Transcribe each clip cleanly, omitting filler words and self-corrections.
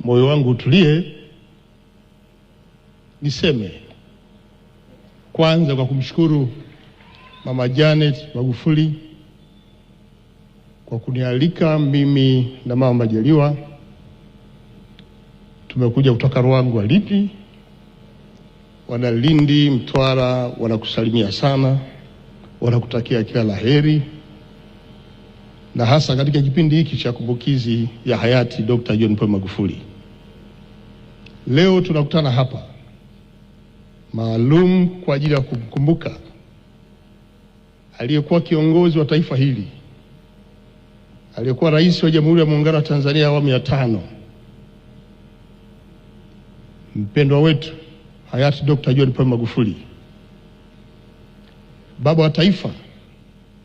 moyo wangu utulie, niseme kwanza kwa kumshukuru Mama Janet Magufuli kwa kunialika mimi na Mama Majaliwa. Tumekuja kutoka Ruangwa, Lindi, wana Lindi, Mtwara wanakusalimia sana, wanakutakia kila laheri, na hasa katika kipindi hiki cha kumbukizi ya hayati Dr. John Pombe Magufuli. Leo tunakutana hapa maalum kwa ajili ya kumkumbuka aliyekuwa kiongozi wa taifa hili, aliyekuwa rais wa Jamhuri ya Muungano wa Tanzania awamu ya 5, mpendwa wetu hayati Dr. John Pombe Magufuli. Baba wa taifa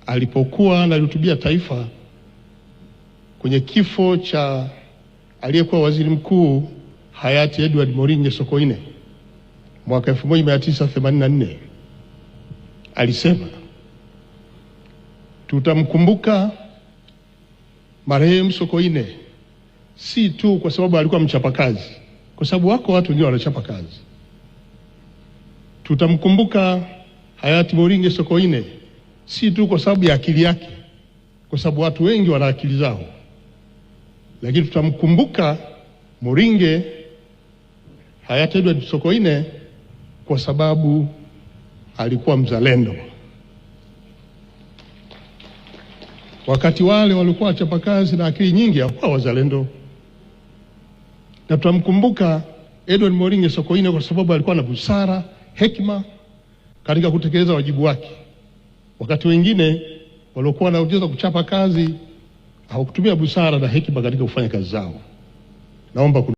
alipokuwa analihutubia taifa kwenye kifo cha aliyekuwa waziri mkuu hayati Edward Moringe Sokoine mwaka 1984, alisema tutamkumbuka marehemu Sokoine si tu kwa sababu alikuwa mchapakazi, kwa sababu wako watu wengine wanachapa kazi. Tutamkumbuka hayati Moringe Sokoine si tu kwa sababu ya akili yake, kwa sababu watu wengi wana akili zao, lakini tutamkumbuka Moringe, hayati Edward Sokoine, kwa sababu alikuwa mzalendo. Wakati wale walikuwa wachapakazi na akili nyingi, hawakuwa wazalendo. Na tutamkumbuka Edward Moringe Sokoine kwa sababu alikuwa na busara, hekima katika kutekeleza wajibu wake. Wakati wengine waliokuwa wanaweza kuchapa kazi hawakutumia busara na hekima katika kufanya kazi zao. Naomba